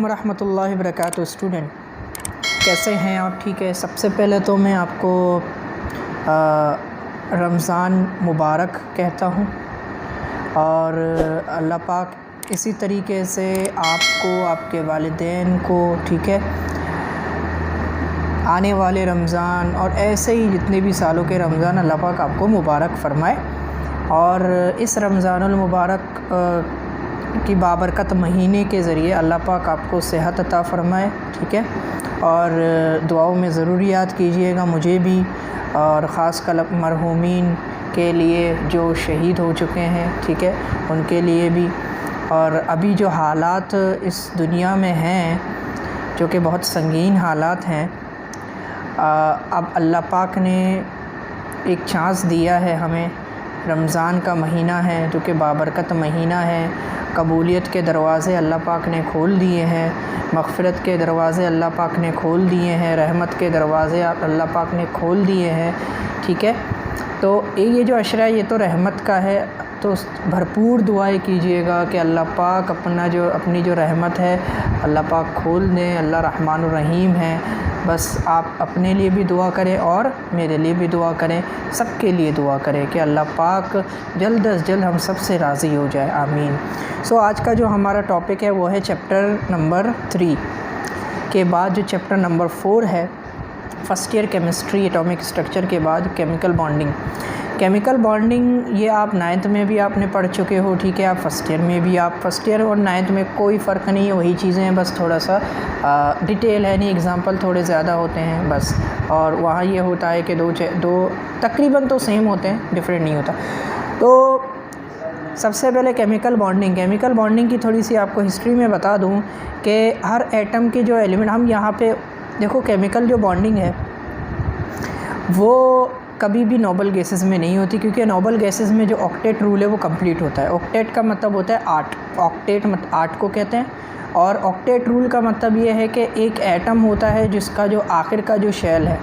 अस्सलामुअलैकुम वरहमतुल्लाहि वबरकातुहू। स्टूडेंट कैसे हैं आप? ठीक है। सबसे पहले तो मैं आपको रमज़ान मुबारक कहता हूँ और अल्लाह पाक इसी तरीके से आपको, आपके वालिदैन को, ठीक है, आने वाले रमज़ान और ऐसे ही जितने भी सालों के रमज़ान अल्लाह पाक आपको मुबारक फ़रमाए। और इस रमज़ानुल मुबारक की बाबरकत महीने के ज़रिए अल्लाह पाक आपको सेहत अता फ़रमाए, ठीक है। और दुआओं में ज़रूर याद कीजिएगा मुझे भी और ख़ास कर मरहूमीन के लिए जो शहीद हो चुके हैं, ठीक है, उनके लिए भी। और अभी जो हालात इस दुनिया में हैं जो कि बहुत संगीन हालात हैं, अब अल्लाह पाक ने एक चांस दिया है हमें। रमज़ान का महीना है जो कि बाबरकत महीना है, कबूलियत के दरवाज़े अल्लाह पाक ने खोल दिए हैं, मग़फ़िरत के दरवाज़े अल्लाह पाक ने खोल दिए हैं, रहमत के दरवाज़े अल्लाह पाक ने खोल दिए हैं, ठीक है। तो ये जो अशरा है ये तो रहमत का है, तो भरपूर दुआएं कीजिएगा कि अल्लाह पाक अपनी जो रहमत है अल्लाह पाक खोल दें। अल्लाह रहमान और रहीम है। बस आप अपने लिए भी दुआ करें और मेरे लिए भी दुआ करें, सबके लिए दुआ करें कि अल्लाह पाक जल्द अज़ जल्द हम सब से राज़ी हो जाए, आमीन। आज का जो हमारा टॉपिक है वो है चैप्टर नंबर 3 के बाद जो चैप्टर नंबर 4 है, first year chemistry atomic structure के बाद केमिकल बॉन्डिंग। केमिकल बॉन्डिंग ये आप 9th में भी आपने पढ़ चुके हो, ठीक है। आप फर्स्ट ईयर में भी, आप फर्स्ट ईयर और 9th में कोई फ़र्क नहीं है, वही चीज़ें हैं, बस थोड़ा सा डिटेल है, नहीं एग्ज़ाम्पल थोड़े ज़्यादा होते हैं बस। और वहाँ ये होता है कि दो तकरीबन तो सेम होते हैं, डिफरेंट नहीं होता। तो सबसे पहले केमिकल बॉन्डिंग की थोड़ी सी आपको हिस्ट्री में बता दूँ कि हर एटम के जो एलिमेंट, हम यहाँ पे देखो केमिकल जो बॉन्डिंग है वो कभी भी नोबल गैसेस में नहीं होती, क्योंकि नोबल गैसेस में जो ऑक्टेट रूल है वो कंप्लीट होता है। ऑक्टेट का मतलब होता है 8, ऑक्टेट मतलब 8 को कहते हैं। और ऑक्टेट रूल का मतलब ये है कि एक एटम होता है जिसका जो आखिर का जो शेल है,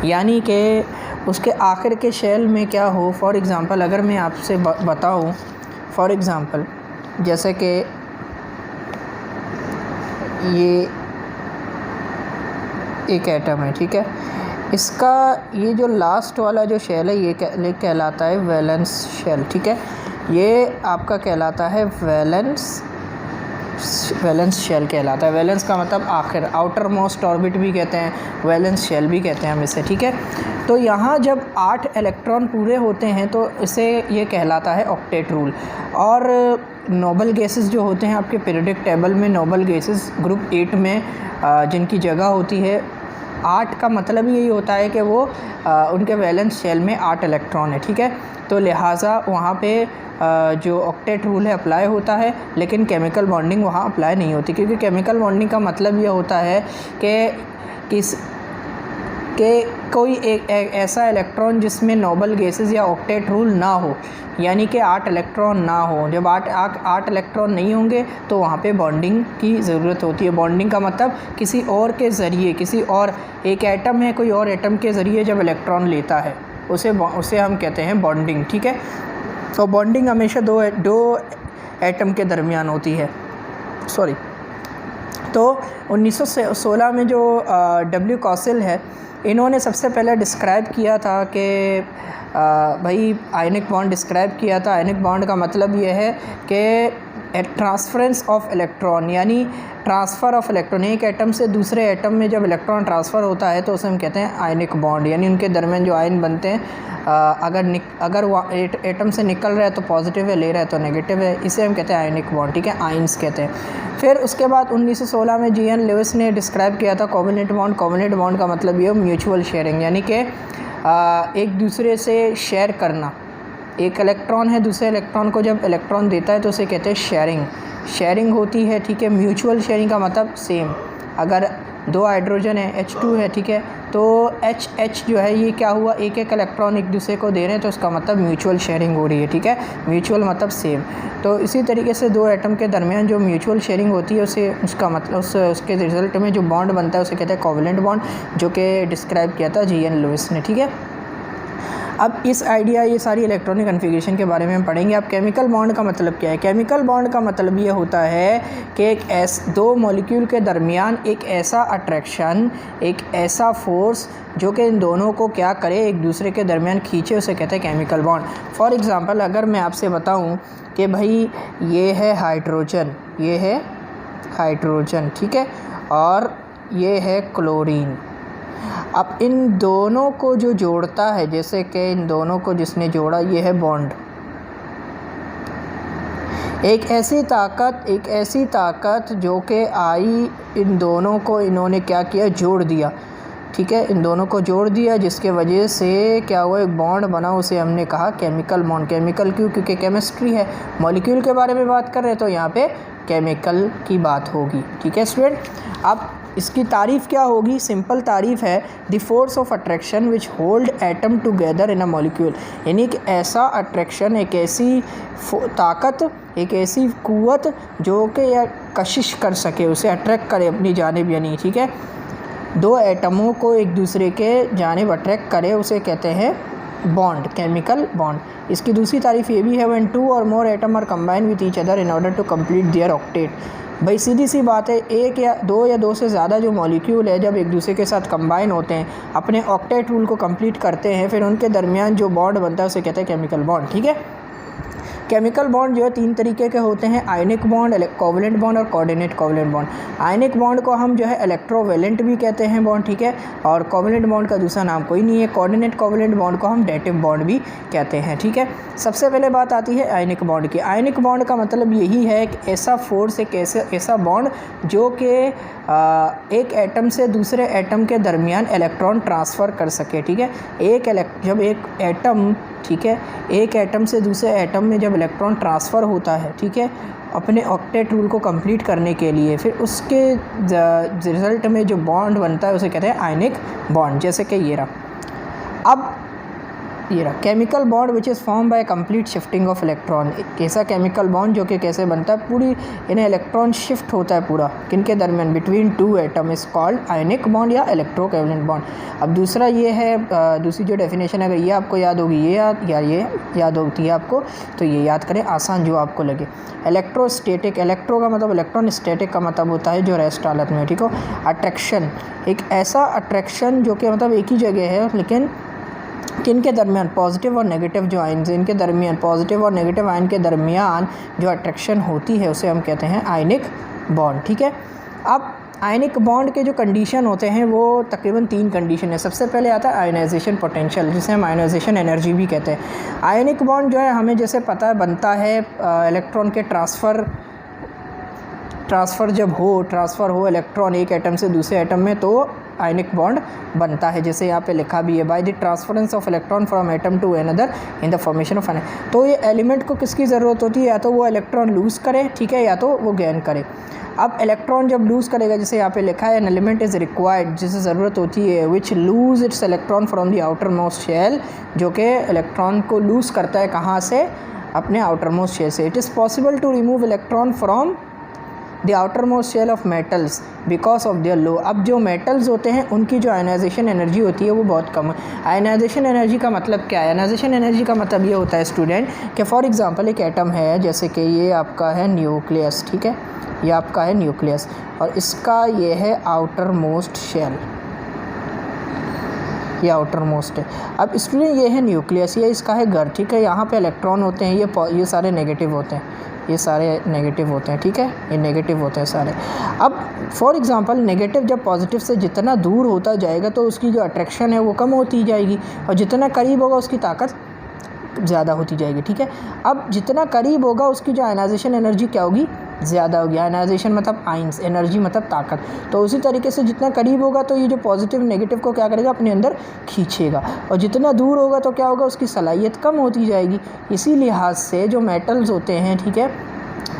यानी कि उसके आखिर के शेल में क्या हो। फॉर एग्ज़ाम्पल अगर मैं आपसे बताऊँ, फॉर एग्ज़ाम्पल जैसे कि ये एक एटम है, ठीक है, इसका ये जो लास्ट वाला जो शेल है ये कहलाता है वैलेंस शेल, ठीक है। ये आपका कहलाता है वैलेंस शेल कहलाता है। वैलेंस का मतलब आखिर, आउटर मोस्ट ऑर्बिट भी कहते हैं, वैलेंस शेल भी कहते हैं हम इसे, ठीक है। तो यहाँ जब 8 इलेक्ट्रॉन पूरे होते हैं तो इसे ये कहलाता है ऑक्टेट रूल। और नोबल गैसेस जो होते हैं आपके पीरियोडिक टेबल में, नोबल गैसेस ग्रुप 8 में जिनकी जगह होती है 8 का मतलब यही होता है कि वो उनके वैलेंस शेल में 8 इलेक्ट्रॉन है, ठीक है। तो लिहाजा वहाँ पे जो ऑक्टेट रूल है अप्लाई होता है, लेकिन केमिकल बॉन्डिंग वहाँ अप्लाई नहीं होती, क्योंकि केमिकल बॉन्डिंग का मतलब ये होता है कि कोई एक ऐसा इलेक्ट्रॉन जिसमें नोबल गैसेस या ऑक्टेट रूल ना हो, यानी कि 8 इलेक्ट्रॉन ना हो। जब 8 इलेक्ट्रॉन नहीं होंगे तो वहाँ पे बॉन्डिंग की ज़रूरत होती है। बॉन्डिंग का मतलब किसी और के ज़रिए, किसी और एक एटम है, कोई और एटम के ज़रिए जब इलेक्ट्रॉन लेता है उसे हम कहते हैं बॉन्डिंग, ठीक है। तो बॉन्डिंग हमेशा दो एटम के दरमियान होती है, सॉरी। तो 1916 में जो डब्ल्यू कॉसेल है, इन्होंने सबसे पहले डिस्क्राइब किया था कि भाई आयनिक बॉन्ड डिस्क्राइब किया था। आयनिक बॉन्ड का मतलब ये है कि ट्रांसफरेंस ऑफ इलेक्ट्रॉन, यानी ट्रांसफ़र ऑफ इलेक्ट्रॉन। एक एटम से दूसरे एटम में जब इलेक्ट्रॉन ट्रांसफ़र होता है तो उसे हम कहते हैं आयनिक बॉन्ड, यानी उनके दरमियान जो आयन बनते हैं, अगर वो एटम से निकल रहा है तो पॉजिटिव है, ले रहा है तो नेगेटिव है, इसे हम कहते हैं आयनिक बॉन्ड, ठीक है, आयंस कहते हैं। फिर उसके बाद 1916 में जी.एन. लुईस ने डिस्क्राइब किया था कोवेलेंट बॉन्ड। कोवेलेंट बॉन्ड का मतलब ये म्यूचुअल शेयरिंग, यानी कि एक दूसरे से शेयर करना। एक इलेक्ट्रॉन है, दूसरे इलेक्ट्रॉन को जब इलेक्ट्रॉन देता है तो उसे कहते हैं शेयरिंग होती है, ठीक है। म्यूचुअल शेयरिंग का मतलब सेम, अगर 2 हाइड्रोजन है, H2 है, ठीक है, तो H जो है ये क्या हुआ, एक इलेक्ट्रॉन एक दूसरे को दे रहे हैं, तो उसका मतलब म्यूचुअल शेयरिंग हो रही है, ठीक है। म्यूचुअल मतलब सेम। तो इसी तरीके से 2 एटम के दरमियान जो म्यूचुअल शेयरिंग होती है उसका मतलब उसके रिज़ल्ट में जो बॉन्ड बनता है उसे कहते हैं कोवेलेंट बॉन्ड, जो कि डिस्क्राइब किया था जी.एन. लुईस ने, ठीक है। अब इस आइडिया, ये सारी इलेक्ट्रॉनिक कन्फिग्रेशन के बारे में हम पढ़ेंगे। अब केमिकल बॉन्ड का मतलब क्या है? केमिकल बॉन्ड का मतलब ये होता है कि दो मॉलिक्यूल के दरमियान एक ऐसा अट्रैक्शन, एक ऐसा फोर्स जो कि इन दोनों को क्या करे, एक दूसरे के दरमियान खींचे, उसे कहते हैं केमिकल बॉन्ड। फॉर एग्ज़ाम्पल अगर मैं आपसे बताऊं कि भाई ये है हाइड्रोजन, ये है हाइड्रोजन, ठीक है, और ये है क्लोरीन। अब इन दोनों को जो जोड़ता है, जैसे कि इन दोनों को जिसने जोड़ा, ये है बॉन्ड। एक ऐसी ताकत जो कि आई, इन दोनों को इन्होंने क्या किया, जोड़ दिया, ठीक है, इन दोनों को जोड़ दिया, जिसके वजह से क्या हुआ, एक बॉन्ड बना, उसे हमने कहा केमिकल बॉन्ड। केमिकल क्यों? क्योंकि केमिस्ट्री है, मॉलिक्यूल के बारे में बात कर रहे हैं, तो यहाँ पे केमिकल की बात होगी, ठीक है स्टूडेंट। अब इसकी तारीफ़ क्या होगी? सिंपल तारीफ़ है, the force of attraction which hold atom together in a molecule. यानी कि ऐसा अट्रैक्शन, एक ऐसी ताकत, एक ऐसी क़ुव्वत जो कि या कशिश कर सके, उसे अट्रैक्ट करे अपनी जानिब, यानी ठीक है, दो एटमों को एक दूसरे के जानिब अट्रैक्ट करे, उसे कहते हैं बॉन्ड, केमिकल बॉन्ड। इसकी दूसरी तारीफ़ ये भी है, व्हेन टू और more atom are combine with each other in order to complete their octet. भाई सीधी सी बात है, एक या दो से ज़्यादा जो मॉलिक्यूल है, जब एक दूसरे के साथ कंबाइन होते हैं, अपने ऑक्टेट रूल को कंप्लीट करते हैं, फिर उनके दरमियान जो बॉन्ड बनता है उसे कहते हैं केमिकल बॉन्ड, ठीक है। केमिकल बॉन्ड जो है तीन तरीके के होते हैं, आयनिक बॉन्ड, कोवलेंट बॉन्ड और coordinate covalent bond. Ionic bond को हम जो है इलेक्ट्रोवेलेंट भी कहते हैं बॉन्ड, ठीक है, और कोवलेंट बॉन्ड का दूसरा नाम कोई नहीं है। कोऑर्डिनेट कोवलेंट बॉन्ड को हम डेटिव बॉन्ड भी कहते हैं, ठीक है। सबसे पहले बात आती है आयनिक बॉन्ड की। आयनिक बॉन्ड का मतलब यही है कि ऐसा फोर्स, एक ऐसा बॉन्ड जो कि एक एटम से दूसरे एटम के दरमियान इलेक्ट्रॉन ट्रांसफ़र कर सके, ठीक है। जब एक एटम, ठीक है, एक एटम से दूसरे एटम में जब इलेक्ट्रॉन ट्रांसफ़र होता है, ठीक है, अपने ऑक्टेट रूल को कंप्लीट करने के लिए, फिर उसके रिज़ल्ट में जो बॉन्ड बनता है उसे कहते हैं आयनिक बॉन्ड। जैसे कि ये रहा। अब ये रहा chemical bond which is form by complete shifting of electron. एक ऐसा केमिकल बॉन्ड जो कि कैसे बनता है, पूरी इन्हें इलेक्ट्रॉन शिफ्ट होता है पूरा, किनके दरमियान, between two atom, is called ionic bond या इलेक्ट्रोकोवलेंट बॉन्ड। अब दूसरा ये है, दूसरी जो डेफिनेशन है, अगर ये आपको याद होगी, ये याद होती है आपको, तो ये याद करें, आसान जो आपको लगे। इलेक्ट्रोस्टैटिक, इलेक्ट्रो का मतलब इलेक्ट्रॉन, स्टैटिक का मतलब होता है जो रेस्ट हालत में, ठीक हो। अट्रैक्शन, एक ऐसा अट्रैक्शन जो कि मतलब एक ही जगह है, लेकिन किनके दरमियान, पॉजिटिव और नेगेटिव जो आयन्स, इनके दरमियान, पॉजिटिव और नेगेटिव आयन के दरमियान जो अट्रैक्शन होती है उसे हम कहते हैं आयनिक बॉन्ड, ठीक है। अब आयनिक बॉन्ड के जो कंडीशन होते हैं वो तकरीबन 3 कंडीशन है। सबसे पहले आता है आयनाइजेशन पोटेंशियल, जिसे हम आयनाइजेशन एनर्जी भी कहते हैं। आयनिक बॉन्ड जो है हमें जैसे पता है बनता है इलेक्ट्रॉन के ट्रांसफ़र जब ट्रांसफ़र हो इलेक्ट्रॉन एक एटम से दूसरे एटम में, तो आयनिक बॉन्ड बनता है। जैसे यहाँ पे लिखा भी है, by the transference of electron from atom to another in the formation of an. तो ये एलिमेंट को किसकी ज़रूरत होती है, या तो वो इलेक्ट्रॉन लूज़ करे, ठीक है, या तो वो गेन करे। अब इलेक्ट्रॉन जब लूज़ करेगा, जैसे यहाँ पे लिखा है, एन एलिमेंट इज़ रिक्वायर्ड, जिसे ज़रूरत होती है, which lose its electron from the outer most shell, जो कि इलेक्ट्रॉन को लूज़ करता है कहाँ से, अपने आउटर मोस्ट शेल से। It is possible to remove electron from the outer most shell of metals because of their low. अब जो मेटल्स होते हैं उनकी जो आयनाइजेशन एनर्जी होती है वो बहुत कम है। आयनाइजेशन एनर्जी का मतलब क्या है? आयनाइजेशन एनर्जी का मतलब ये होता है स्टूडेंट कि फॉर एग्जांपल एक एटम है, जैसे कि ये आपका है न्यूक्लियस, ठीक है, ये आपका है न्यूक्लियस, और इसका ये है आउटर मोस्ट शेल, ये आउटर मोस्ट है। अब स्टूडेंट ये है न्यूक्लियस, ये इसका है घर, ठीक है, यहाँ पे इलेक्ट्रॉन होते हैं, ये सारे नेगेटिव होते हैं, ये सारे नेगेटिव होते हैं, ठीक है, ये नेगेटिव होते हैं सारे। अब फॉर एग्जांपल नेगेटिव जब पॉजिटिव से जितना दूर होता जाएगा तो उसकी जो अट्रैक्शन है वो कम होती जाएगी, और जितना करीब होगा उसकी ताकत ज़्यादा होती जाएगी, ठीक है। अब जितना करीब होगा उसकी जो आयनाइजेशन एनर्जी क्या होगी, ज़्यादा होगी। आयनाइजेशन मतलब आइंस, एनर्जी मतलब ताकत। तो उसी तरीके से जितना करीब होगा तो ये जो पॉजिटिव नेगेटिव को क्या करेगा, अपने अंदर खींचेगा, और जितना दूर होगा तो क्या होगा, उसकी सलाहियत कम होती जाएगी। इसी लिहाज से जो मेटल्स होते हैं, ठीक है,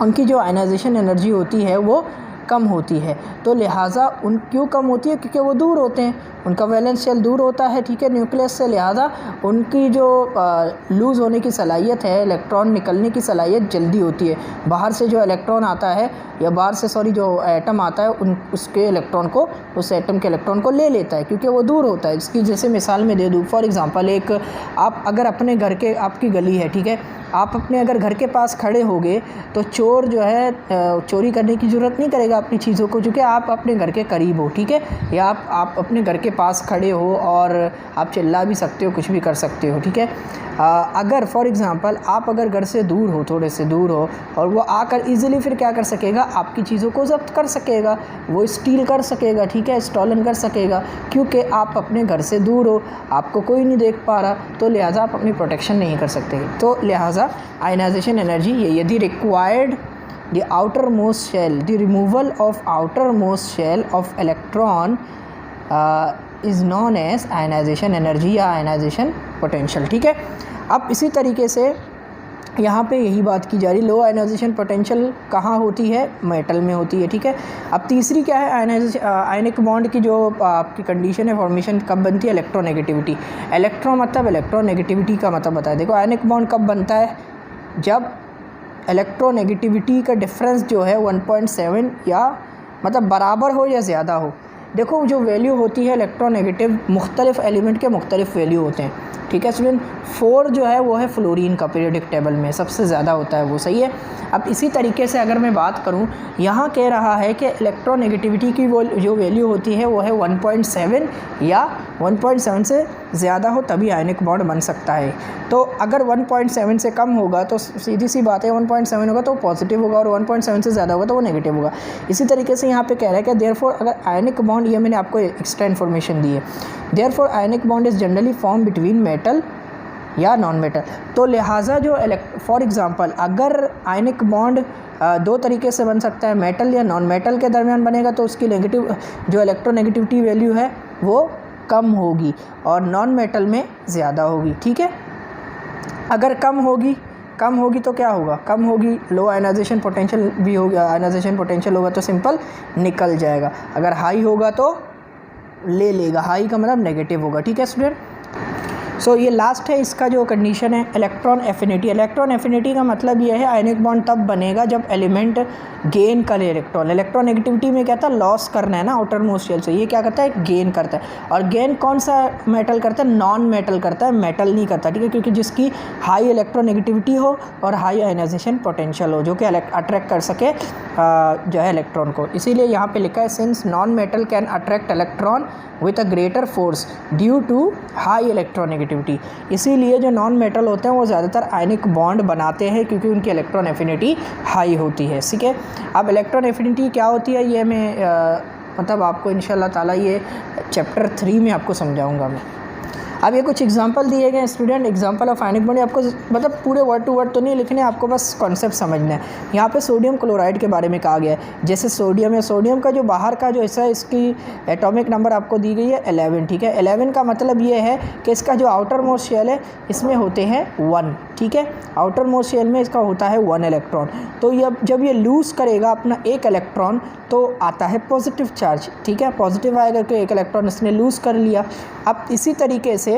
उनकी जो आयनाइजेशन एनर्जी होती है वो कम होती है। तो लिहाजा उन क्यों कम होती है? क्योंकि वो दूर होते हैं, उनका वैलेंस शेल दूर होता है, ठीक है, न्यूक्लियस से। लिहाजा उनकी जो लूज़ होने की सलाहियत है, इलेक्ट्रॉन निकलने की सलाहियत जल्दी होती है। बाहर से जो इलेक्ट्रॉन आता है या बाहर से जो एटम आता है उसके इलेक्ट्रॉन को, उस एटम के इलेक्ट्रॉन को ले लेता है क्योंकि वो दूर होता है। इसकी जैसे मिसाल में दे दूँ, फॉर एग्ज़ाम्पल एक आप अगर अपने घर के, आपकी गली है, ठीक है, आप अपने अगर घर के पास खड़े होगे तो चोर जो है चोरी करने की ज़रूरत नहीं करेगा अपनी चीज़ों को, चूँकि आप अपने घर के करीब हो, ठीक है, या आप अपने घर के पास खड़े हो और आप चिल्ला भी सकते हो, कुछ भी कर सकते हो, ठीक है। अगर फॉर एग्ज़ाम्पल आप अगर घर से दूर हो, थोड़े से दूर हो, और वो आकर इजीली फिर क्या कर सकेगा, आपकी चीज़ों को ज़ब्त कर सकेगा, वो स्टील कर सकेगा, ठीक है, स्टॉलन कर सकेगा, क्योंकि आप अपने घर से दूर हो, आपको कोई नहीं देख पा रहा, तो लिहाजा आप अपनी प्रोटेक्शन नहीं कर सकते। तो लिहाजा आयनाइजेशन एनर्जी यदि required the outer most shell, the removal of outer most shell of electron is known as ionisation energy या आयनाइजेशन पोटेंशियल, ठीक है। अब इसी तरीके से यहाँ पे यही बात की जा रही, लो आयनाइजेशन पोटेंशियल कहाँ होती है? मेटल में होती है, ठीक है। अब तीसरी क्या है? आयनिक बॉन्ड की जो आपकी कंडीशन है, फॉर्मेशन कब बनती है? इलेक्ट्रोनेगेटिविटी। इलेक्ट्रो मतलब इलेक्ट्रोनेगेटिविटी का मतलब बताया। देखो आयनिक बॉन्ड कब बनता है? जब इलेक्ट्रोनेगेटिविटी का डिफरेंस जो है 1.7 या मतलब बराबर हो या ज़्यादा हो। देखो जो वैल्यू होती है इलेक्ट्रोनेगेटिव, मुख्तलिफ एलिमेंट के मुख्तलिफ वैल्यू होते हैं, ठीक है स्टूडेंट। 4 जो है वो है फ्लोरीन का, पीरियोडिक टेबल में सबसे ज़्यादा होता है वो, सही है। अब इसी तरीके से अगर मैं बात करूं, यहाँ कह रहा है कि इलेक्ट्रोनेगेटिविटी की वो जो वैल्यू होती है वो है 1.7 या 1.7 से ज़्यादा हो तभी आयनिक बॉन्ड बन सकता है। तो अगर 1.7 से कम होगा तो सीधी सी बात है 1.7 होगा तो पॉजिटिव होगा, और 1.7 से ज़्यादा होगा तो वो नेगेटिव होगा। इसी तरीके से यहाँ पे कह रहा है कि देयरफॉर अगर आयनिक बॉन्ड, ये मैंने आपको एक्स्ट्रा इन्फॉर्मेशन दी है, therefore ionic bond is generally form between metal या नॉन मेटल। तो लिहाजा जो फॉर एग्ज़ाम्पल अगर आयनिक बॉन्ड 2 तरीके से बन सकता है, मेटल या नॉन मेटल के दरमियान बनेगा तो उसकी नेगेटिव जो इलेक्ट्रोनेगेटिविटी वैल्यू है वो कम होगी और नॉन मेटल में ज़्यादा होगी, ठीक है। अगर कम होगी तो क्या होगा? कम होगी, लो आयनाइजेशन पोटेंशियल भी होगा, आयनाइजेशन पोटेंशियल होगा तो सिंपल निकल जाएगा। अगर हाई होगा तो ले लेगा, हाई का मतलब नेगेटिव होगा, ठीक है स्टूडेंट। सो ये लास्ट है इसका जो कंडीशन है इलेक्ट्रॉन एफिनिटी। इलेक्ट्रॉन एफिनिटी का मतलब ये है आयनिक बॉन्ड तब बनेगा जब एलिमेंट गेन करे इलेक्ट्रॉन। इलेक्ट्रोनेगेटिविटी में क्या था? लॉस करना है ना आउटर मोस्ट शेल से, ये क्या करता है? गेन करता है। और गेन कौन सा मेटल करता है? नॉन मेटल करता है, मेटल नहीं करता, ठीक है, क्योंकि जिसकी हाई इलेक्ट्रोनेगेटिविटी हो और हाई आयनाइजेशन पोटेंशियल हो, जो कि अट्रैक्ट कर सके जो है इलेक्ट्रॉन को। इसीलिए यहाँ पे लिखा है since non metal can attract electron with a greater force due to high electronegativity. इसीलिए जो नॉन मेटल होते हैं वो ज़्यादातर आयनिक बॉन्ड बनाते हैं क्योंकि उनकी इलेक्ट्रॉन एफिनिटी हाई होती है, ठीक है। अब इलेक्ट्रॉन एफिनिटी क्या होती है ये मैं मतलब आपको इंशाल्लाह ताला ये चैप्टर 3 में आपको समझाऊंगा मैं। अब ये कुछ एग्जांपल दिए गए student, example of ionic bond. आपको मतलब पूरे वर्ड टू वर्ड तो नहीं लिखने, आपको बस कॉन्सेप्ट समझना है। यहाँ पे सोडियम क्लोराइड के बारे में कहा गया है। जैसे सोडियम है, सोडियम का जो बाहर का जो हिस्सा है इसकी एटॉमिक नंबर आपको दी गई है 11, ठीक है। 11 का मतलब ये है कि इसका जो आउटर मोस्ट शेल है इसमें होते हैं 1, ठीक है। आउटर मोस्ट शेल में इसका होता है 1 इलेक्ट्रॉन। तो जब ये लूज़ करेगा अपना 1 इलेक्ट्रॉन तो आता है पॉजिटिव चार्ज, ठीक है, पॉजिटिव आएगा कि 1 इलेक्ट्रॉन इसने लूज़ कर लिया। अब इसी तरीके से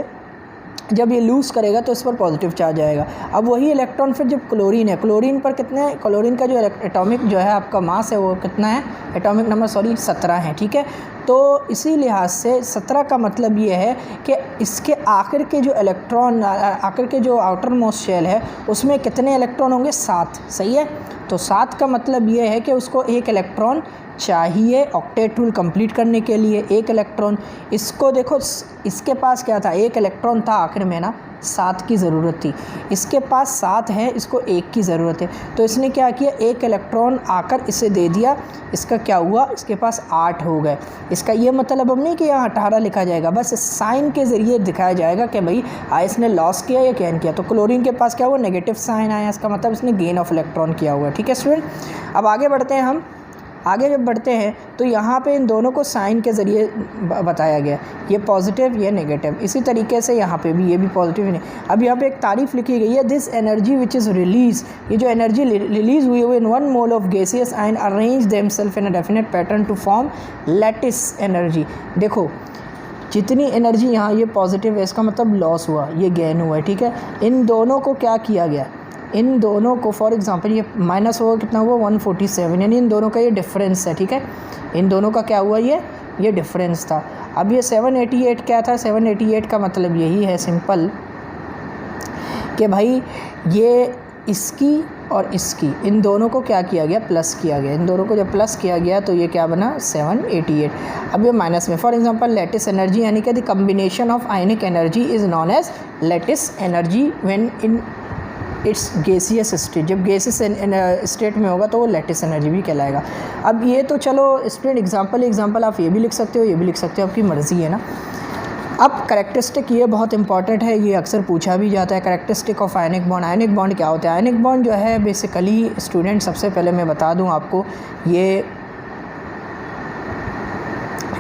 जब ये लूज़ करेगा तो इस पर पॉजिटिव चार्ज आएगा। अब वही इलेक्ट्रॉन फिर जब क्लोरीन है, क्लोरीन पर कितने, क्लोरीन का जो एटॉमिक जो है आपका मास है वो कितना है, एटॉमिक नंबर 17 है, ठीक है। तो इसी लिहाज से 17 का मतलब ये है कि इसके आखिर के जो इलेक्ट्रॉन, आखिर के जो आउटर मोस्ट शेल है उसमें कितने इलेक्ट्रॉन होंगे? 7, सही है। तो 7 का मतलब ये है कि उसको 1 इलेक्ट्रॉन चाहिए ऑक्टेट रूल कंप्लीट करने के लिए, 1 इलेक्ट्रॉन। इसको देखो, इसके पास क्या था? 1 इलेक्ट्रॉन था आखिर में ना, 7 की ज़रूरत थी। इसके पास 7 है, इसको 1 की ज़रूरत है। तो इसने क्या किया? 1 इलेक्ट्रॉन आकर इसे दे दिया। इसका क्या हुआ? इसके पास 8 हो गए। इसका ये मतलब अब नहीं कि यहाँ 18 लिखा जाएगा, बस साइन के ज़रिए दिखाया जाएगा कि भाई इसने लॉस किया या गेन किया। तो क्लोरीन के पास क्या हुआ? नेगेटिव साइन आया, इसका मतलब इसने गेन ऑफ इलेक्ट्रॉन किया हुआ है, ठीक है स्टूडेंट। अब आगे बढ़ते हैं हम। आगे जब बढ़ते हैं तो यहाँ पे इन दोनों को साइन के ज़रिए बताया गया, ये पॉजिटिव ये नेगेटिव। इसी तरीके से यहाँ पे भी ये भी पॉजिटिव नहीं। अब यहाँ पे एक तारीफ़ लिखी गई है, this energy which is release, ये जो एनर्जी रिलीज़ हुई है in 1 mole of gaseous ion arrange themselves in a definite pattern to form lattice energy. देखो जितनी एनर्जी यहाँ ये पॉजिटिव है, इसका मतलब लॉस हुआ, ये गेन हुआ है, ठीक है। इन दोनों को क्या किया गया, इन दोनों को फॉर एग्जांपल ये माइनस हुआ, कितना हुआ 147, यानी इन दोनों का ये डिफरेंस है, ठीक है। इन दोनों का क्या हुआ, ये डिफरेंस था। अब ये 788 क्या था, 788 का मतलब यही है सिंपल कि भाई ये इसकी और इसकी, इन दोनों को क्या किया गया, प्लस किया गया। इन दोनों को जब प्लस किया गया तो ये क्या बना 788। अब ये माइनस में, फॉर एग्जांपल लैटिस एनर्जी यानी कि the combination of ionic energy is known as lattice energy when in its gaseous state, जब गैसियस स्टेट में होगा तो वो लैटिस एनर्जी भी कहलाएगा। अब ये तो चलो स्टूडेंट एग्जांपल आप ये भी लिख सकते हो, ये भी लिख सकते हो, आपकी मर्ज़ी है ना। अब करेक्टरिस्टिक ये बहुत इंपॉर्टेंट है, ये अक्सर पूछा भी जाता है, characteristic of ionic bond. Ionic bond क्या होता है? आयनिक बॉन्ड जो है बेसिकली स्टूडेंट, सबसे पहले मैं बता दूं आपको, ये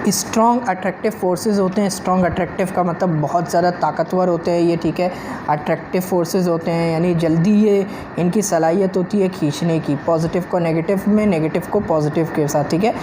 स्ट्रॉन्ग अट्रैक्टिव फोर्सेस होते हैं। स्ट्रॉन्ग अट्रैक्टिव का मतलब बहुत ज़्यादा ताकतवर होते हैं ये, ठीक है। अट्रैक्टिव फोर्सेस होते हैं यानी जल्दी ये इनकी सलाहियत होती है खींचने की, पॉजिटिव को नेगेटिव में, नेगेटिव को पॉजिटिव के साथ, ठीक है,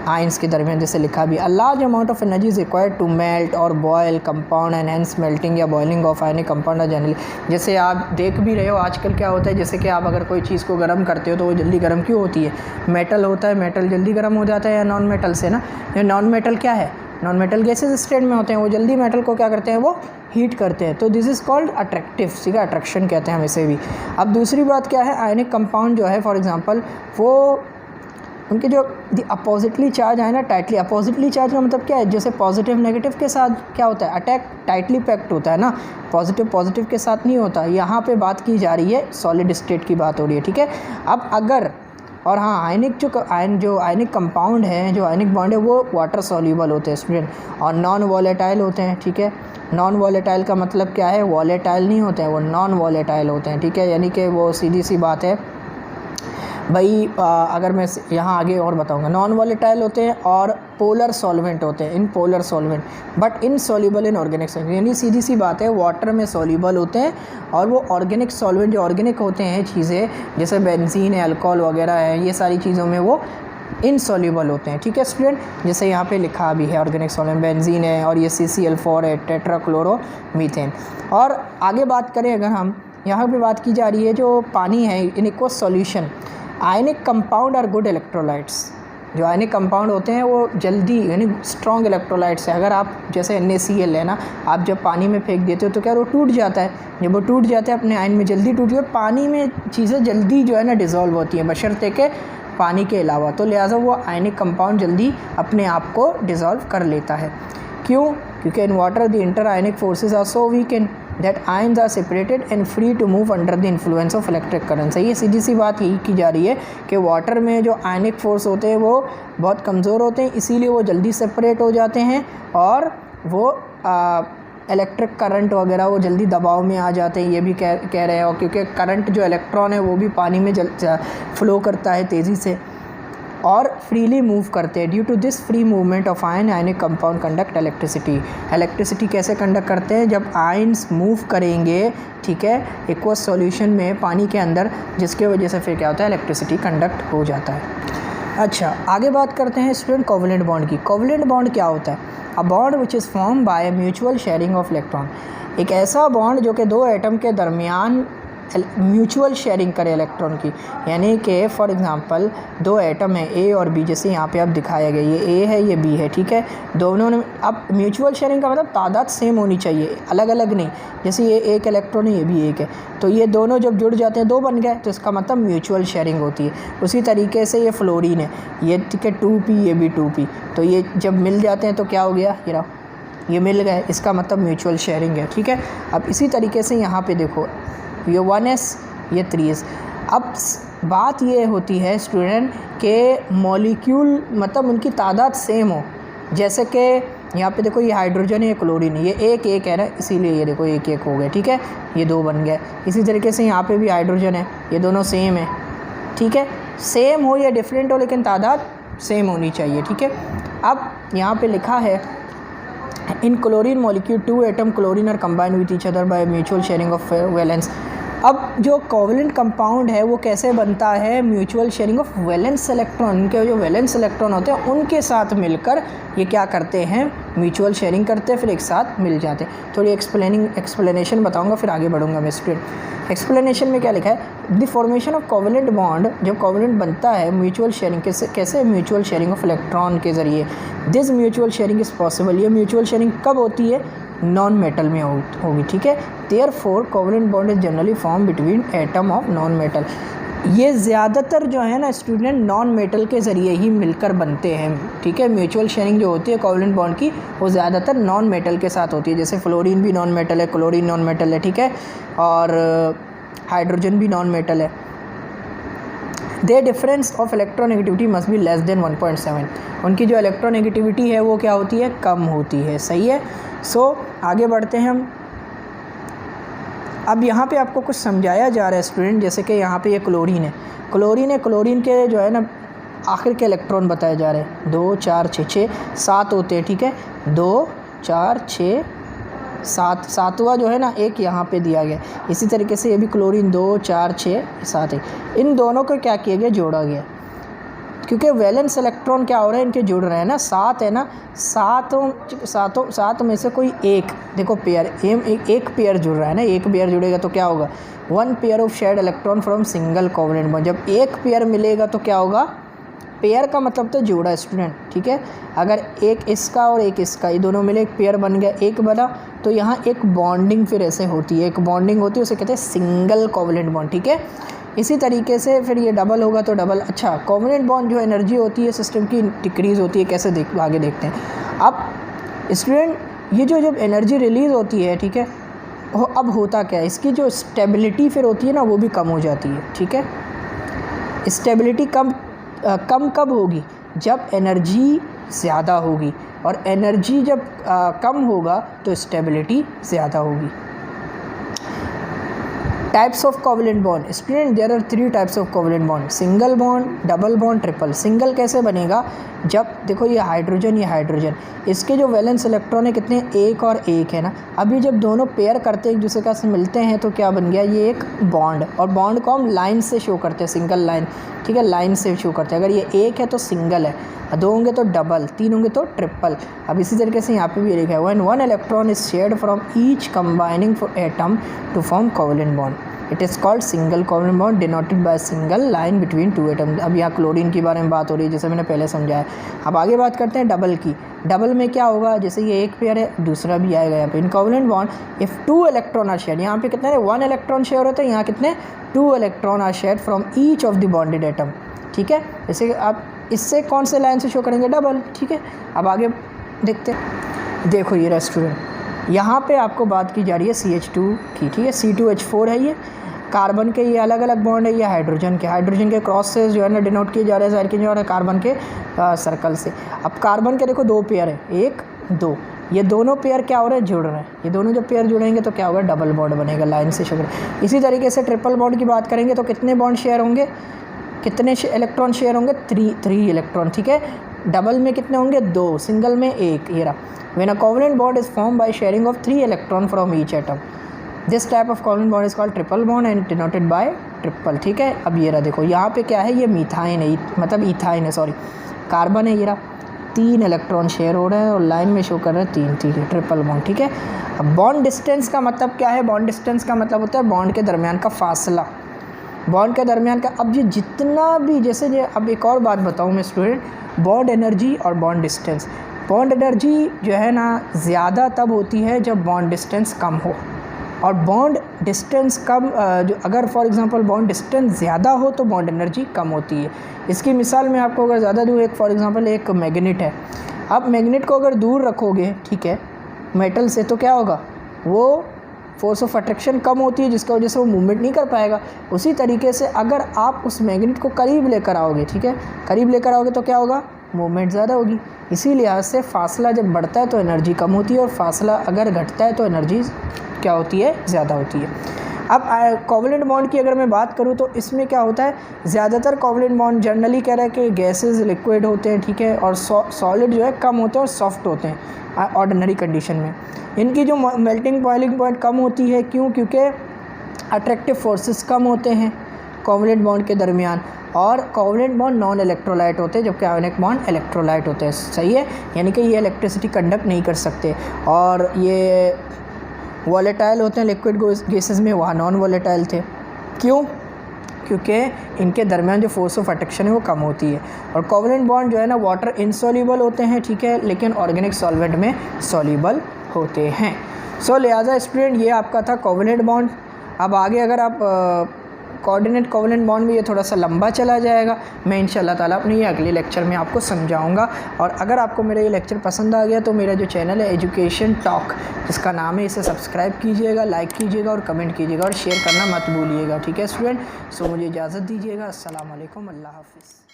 आयंस के दरमियान। जैसे लिखा भी, a large amount of energy is required to melt और boil compound and hence melting या बॉइलिंग ऑफ आयनिक कंपाउंड है जनरली। जैसे आप देख भी रहे हो आजकल क्या होता है, जैसे कि आप अगर कोई चीज़ को गर्म करते हो तो वो जल्दी गर्म क्यों होती है? मेटल होता है, मेटल जल्दी गर्म हो जाता है, या नॉन मेटल से ना। ये नॉन मेटल क्या है, नॉन मेटल गैसेस स्टेट में होते हैं, वो जल्दी मेटल को क्या करते हैं, वो हीट करते हैं। तो दिस इज़ कॉल्ड अट्रैक्टिव, ठीक है, अट्रैक्शन कहते हैं हम इसे भी। अब दूसरी बात क्या है, आयनिक कंपाउंड जो है फॉर एग्जांपल वो उनके जो अपोजिटली चार्ज है ना, टाइटली, अपोजिटली चार्ज का मतलब क्या है, जैसे पॉजिटिव नेगेटिव के साथ क्या होता है, अटैक टाइटली पैक्ड होता है ना, पॉजिटिव पॉजिटिव के साथ नहीं होता। यहाँ पे बात की जा रही है सॉलिड स्टेट की बात हो रही है, ठीक है। अब अगर और हाँ, आयनिक कंपाउंड है, जो आयनिक बॉन्ड है वो वाटर सॉल्यूबल होते हैं स्टूडेंट, और नॉन वॉलेटाइल होते हैं, ठीक है। नॉन वॉलेटाइल का मतलब क्या है, वॉलेटाइल नहीं होते हैं, वो नॉन वॉलेटाइल होते हैं, ठीक है। यानी कि वो सीधी सी बात है भाई, अगर मैं यहाँ आगे और बताऊँगा, नॉन वॉलेटाइल होते हैं और पोलर सॉल्वेंट होते हैं, in polar solvent, but in soluble in organic solvent. यानी सीधी सी बात है, वाटर में सॉल्यूबल होते हैं, और वो ऑर्गेनिक सॉल्वेंट जो ऑर्गेनिक होते हैं चीज़ें, जैसे बेंजीन है, अल्कोहल वगैरह है, ये सारी चीज़ों में वो इनसॉल्यूबल होते हैं, ठीक है स्टूडेंट। जैसे यहाँ पे लिखा भी है ऑर्गेनिक सॉल्वेंट, बेंजीन है, और ये CCl4 है, टेट्राक्लोरोमीथेन। और आगे बात करें अगर हम, यहाँ पे बात की जा रही है जो पानी है in aqueous solution, ionic compound are good electrolytes. जो आयनिक कंपाउंड होते हैं वो जल्दी यानी स्ट्रॉन्ग इलेक्ट्रोलाइट्स है। अगर आप जैसे NaCl है ना, आप जब पानी में फेंक देते हो तो क्या वो टूट जाता है, जब वो टूट जाता है अपने आयन में जल्दी टूट जाए, पानी में चीज़ें जल्दी जो है ना डिज़ोल्व होती हैं बशर्ते के पानी के अलावा, तो लिहाजा वो आयनिक कंपाउंड जल्दी अपने आप को डिज़ोल्व कर लेता है। क्यों? क्योंकि in water the inter ionic forces are so weak that ions are separated and free to move under the influence of electric currents। ये सीधी सी बात यही की जा रही है कि वाटर में जो आयनिक फोर्स होते हैं वो बहुत कमज़ोर होते हैं, इसीलिए वो जल्दी सेपरेट हो जाते हैं, और वो इलेक्ट्रिक करंट वगैरह वो जल्दी दबाव में आ जाते हैं, ये भी कह रहे हैं। और क्योंकि करंट जो इलेक्ट्रॉन है वो भी पानी में फ्लो करता है तेज़ी से और फ्रीली मूव करते हैं। Due to this free movement of ionic compound conduct electricity कैसे कंडक्ट करते हैं, जब आयन्स मूव करेंगे, ठीक है, एक्वस सॉल्यूशन में पानी के अंदर, जिसके वजह से फिर क्या होता है, इलेक्ट्रिसिटी कंडक्ट हो जाता है। अच्छा, आगे बात करते हैं स्टूडेंट कोवलेंट बॉन्ड की। कोवलेंट बॉन्ड क्या होता है? A bond which is form by mutual sharing of electron. एक ऐसा बॉन्ड जो कि दो एटम के दरमियान म्यूचुअल शेयरिंग करे इलेक्ट्रॉन की, यानी कि फॉर एग्जांपल दो एटम है A और B, जैसे यहाँ पे आप दिखाया गया, ये A है ये B है, ठीक है। दोनों ने, अब म्यूचुअल शेयरिंग का मतलब तादाद सेम होनी चाहिए, अलग अलग नहीं। जैसे ये एक इलेक्ट्रॉन है, ये भी एक है, तो ये दोनों जब जुड़ जाते हैं, दो बन गए, तो इसका मतलब म्यूचुअल शेयरिंग होती है। उसी तरीके से ये फ्लोरीन है, ये ठीक है 2p, ये भी 2p, तो ये जब मिल जाते हैं तो क्या हो गया, ये मिल गए, इसका मतलब म्यूचुअल शेयरिंग है, ठीक है। अब इसी तरीके से यहाँ पे देखो, ये 1s ये 3s। अब बात ये होती है स्टूडेंट के मॉलिक्यूल मतलब उनकी तादाद सेम हो, जैसे कि यहाँ पे देखो ये हाइड्रोजन है, ये क्लोरीन है, ये एक एक है ना, इसीलिए ये देखो एक एक हो गए, ठीक है, ये दो बन गए। इसी तरीके से यहाँ पे भी हाइड्रोजन है, ये दोनों सेम है, ठीक है। सेम हो या डिफरेंट हो लेकिन तादाद सेम होनी चाहिए, ठीक है। अब यहाँ पे लिखा है in chlorine molecule 2 atom chlorine are combined with each other by mutual sharing of valence. अब जो कोवलेंट कंपाउंड है वो कैसे बनता है, mutual sharing of valence electron, इनके जो वैलेंस इलेक्ट्रॉन होते हैं उनके साथ मिलकर ये क्या करते हैं, म्यूचुअल शेयरिंग करते हैं, फिर एक साथ मिल जाते हैं। थोड़ी एक्सप्लेनेशन बताऊंगा फिर आगे बढ़ूंगा मैं स्टूडेंट। एक्सप्लेनेशन में क्या लिखा है, the formation of covalent bond, जब कोवलेंट बनता है म्यूचुअल शेयरिंग कैसे म्यूचुअल शेयरिंग ऑफ इलेक्ट्रॉन के ज़रिए। This mutual sharing is possible, ये म्यूचुअल शेयरिंग कब होती है, नॉन मेटल में होगी, ठीक है। Therefore covalent bond is generally form between atom of non metal. ये ज़्यादातर जो है ना स्टूडेंट नॉन मेटल के ज़रिए ही मिलकर बनते हैं, ठीक है। म्यूचुअल शेयरिंग जो होती है कोवलेंट बॉन्ड की वो ज़्यादातर नॉन मेटल के साथ होती है, जैसे फ्लोरीन भी नॉन मेटल है, क्लोरीन नॉन मेटल है, ठीक है, और हाइड्रोजन भी नॉन मेटल है। They difference of electronegativity must be less than 1.7, उनकी जो इलेक्ट्रोनेगेटिविटी है वो क्या होती है, कम होती है, सही है। सो आगे बढ़ते हैं हम। अब यहाँ पे आपको कुछ समझाया जा रहा है स्टूडेंट, जैसे कि यहाँ पे ये क्लोरीन है, क्लोरीन के जो है ना आखिर के इलेक्ट्रॉन बताए जा रहे हैं, 2 4 6 7 होते हैं, ठीक है, 2 4 6 7, सातवां जो है ना एक यहाँ पे दिया गया। इसी तरीके से ये भी क्लोरीन 2 4 6 7 है, इन दोनों को क्या किया गया, जोड़ा गया, क्योंकि वैलेंस इलेक्ट्रॉन क्या हो रहा है, इनके जुड़ रहे हैं ना, 7 है ना, 7 में से कोई एक, देखो पेयर एक पेयर जुड़ रहा है ना, एक पेयर जुड़ेगा तो क्या होगा, 1 pair of shared electron from single covalent bond. जब एक पेयर मिलेगा तो क्या होगा, पेयर का मतलब तो जोड़ा स्टूडेंट, ठीक है। अगर एक इसका और एक इसका, ये दोनों मिले एक पेयर बन गया, एक बना, तो यहाँ एक बॉन्डिंग फिर ऐसे होती है, एक बॉन्डिंग होती है, उसे कहते हैं सिंगल कोवलेंट बॉन्ड, ठीक है। इसी तरीके से फिर ये डबल होगा तो डबल। अच्छा, कोवलेंट बॉन्ड जो एनर्जी होती है सिस्टम की डिक्रीज़ होती है, कैसे आगे देखते हैं। अब स्टूडेंट ये जो जब एनर्जी रिलीज़ होती है, ठीक है, अब होता क्या है, इसकी जो स्टेबिलिटी फिर होती है ना वो भी कम हो जाती है, ठीक है। स्टेबिलिटी कम कब होगी, जब एनर्जी ज़्यादा होगी, और एनर्जी जब कम होगा तो स्टेबिलिटी ज़्यादा होगी। Types of covalent bond student, there are 3 types of covalent bond, single bond, double bond, triple. Single कैसे बनेगा, जब देखो ये हाइड्रोजन, इसके जो वैलेंस इलेक्ट्रॉन है कितने, एक और एक है ना। अभी जब दोनों पेयर करते हैं एक दूसरे का से मिलते हैं तो क्या बन गया, ये एक बॉन्ड, और बॉन्ड को हम लाइन से शो करते हैं, सिंगल लाइन, ठीक है, लाइन से शो करते हैं। अगर ये एक है तो सिंगल है, 2 होंगे तो डबल, 3 होंगे तो ट्रिपल। अब इसी तरीके से यहाँ पे भी लिखा है when 1 electron is shared from each combining atom to form covalent bond, it is called single covalent bond denoted by single line between 2 atom. अब यहाँ क्लोरीन के बारे में बात हो रही है, जैसे मैंने पहले समझाया। अब आगे बात करते हैं डबल की। डबल में क्या होगा, जैसे ये एक पेयर है, दूसरा भी आएगा यहाँ पे। In covalent bond if 2 electron are shared, यहाँ पे कितने 1 इलेक्ट्रॉन शेयर होते हैं, यहाँ कितने 2 electron are shared from each of the bonded atom, ठीक है। जैसे आप इससे कौन से लाइन से शो करेंगे, डबल, ठीक है। अब आगे देखते हैं, देखो ये रेस्टोरेंट, यहाँ पे आपको बात की जा रही है CH2 की, ठीक है, C2H4 है ये, कार्बन के ये अलग अलग बॉन्ड है, ये हाइड्रोजन के क्रॉस से जो है ना डिनोट किए जा रहे हैं साइड के, जो है कार्बन के सर्कल से। अब कार्बन के देखो 2 पेयर है, 1 2, ये दोनों पेयर क्या हो रहे हैं, जुड़ रहे हैं। ये दोनों जब पेयर जुड़ेंगे तो क्या होगा, डबल बॉन्ड बनेगा, लाइन से शो करें। इसी तरीके से ट्रिपल बॉन्ड की बात करेंगे तो कितने बॉन्ड शेयर होंगे, कितने इलेक्ट्रॉन शेयर होंगे, 3 इलेक्ट्रॉन, ठीक है। डबल में कितने होंगे, 2, सिंगल में 1, ये रहा। When a covalent bond is form by sharing of 3 electron from each atom, this type of covalent bond is called triple bond and denoted by triple, ठीक है। अब ये रहा, देखो यहाँ पे क्या है, ये मीथाइन है, मतलब इथाइन है, सॉरी, कार्बन है, ये रहा, 3 इलेक्ट्रॉन शेयर हो रहे हैं और लाइन में शो कर रहे हैं 3, ठीक है, ट्रिपल बॉन्ड, ठीक है। अब बॉन्ड डिस्टेंस का मतलब क्या है, बॉन्ड डिस्टेंस का मतलब होता है बॉन्ड के दरमियान का फासला, बॉन्ड के दरमियान का। अब ये जितना भी, जैसे ये, अब एक और बात बताऊँ मैं स्टूडेंट, बॉन्ड एनर्जी और बॉन्ड डिस्टेंस। बॉन्ड एनर्जी जो है ना ज़्यादा तब होती है जब बॉन्ड डिस्टेंस कम हो, और बॉन्ड डिस्टेंस कम, जो अगर फॉर एग्जांपल बॉन्ड डिस्टेंस ज़्यादा हो तो बॉन्ड एनर्जी कम होती है। इसकी मिसाल मैं आपको अगर ज़्यादा दूँ, एक फॉर एग्जांपल एक मैग्नेट है, आप मैग्नेट को अगर दूर रखोगे, ठीक है, मेटल से, तो क्या होगा, वो फोर्स ऑफ अट्रैक्शन कम होती है, जिसकी वजह से वो मूवमेंट नहीं कर पाएगा। उसी तरीके से अगर आप उस मैग्नेट को करीब लेकर आओगे, ठीक है, करीब लेकर आओगे तो क्या होगा, मूवमेंट ज़्यादा होगी। इसी लिहाज से फासला जब बढ़ता है तो एनर्जी कम होती है, और फासला अगर घटता है तो एनर्जी क्या होती है, ज़्यादा होती है। अब कोवलेंट बॉन्ड की अगर मैं बात करूँ तो इसमें क्या होता है, ज़्यादातर कोवलेंट बॉन्ड जनरली कह रहा है कि गैसेस लिक्विड होते हैं, ठीक है, और सॉलिड जो है कम होते हैं और सॉफ्ट होते हैं ऑर्डिनरी कंडीशन में। इनकी जो मेल्टिंग बॉइलिंग पॉइंट कम होती है, क्यों? क्योंकि अट्रैक्टिव फोर्सेस कम होते हैं कोवलेंट बॉन्ड के दरमियान, और कोवलेंट बॉन्ड नॉन इलेक्ट्रोलाइट होते हैं जबकि आयोनिक बॉन्ड इलेक्ट्रोलाइट होते हैं। सही है, यानी कि ये इलेक्ट्रिसिटी कंडक्ट नहीं कर सकते, और ये वॉलेटाइल होते हैं लिक्विड गैसेस में, वहाँ नॉन वॉलेटाइल थे। क्यों? क्योंकि इनके दरमियान जो फोर्स ऑफ अट्रैक्शन है वो कम होती है। और कोवलेंट बॉन्ड जो है ना वाटर इनसॉल्युबल होते हैं, ठीक है, लेकिन ऑर्गेनिक सॉल्वेंट में सॉल्युबल होते हैं। सो लिहाजा स्टूडेंट ये आपका था कोवलेंट बॉन्ड। अब आगे अगर आप कोऑर्डिनेट कोवलेंट बॉन्ड में, ये थोड़ा सा लंबा चला जाएगा, मैं इंशाल्लाह ताला अपने ये अगले लेक्चर में आपको समझाऊंगा। और अगर आपको मेरा ये लेक्चर पसंद आ गया तो मेरा जो चैनल है एजुकेशन टॉक, जिसका नाम है, इसे सब्सक्राइब कीजिएगा, लाइक कीजिएगा और कमेंट कीजिएगा और शेयर करना मत भूलिएगा, ठीक है स्टूडेंट। सो मुझे इजाज़त दीजिएगा। अस्सलाम वालेकुम, अल्लाह हाफ़िज़।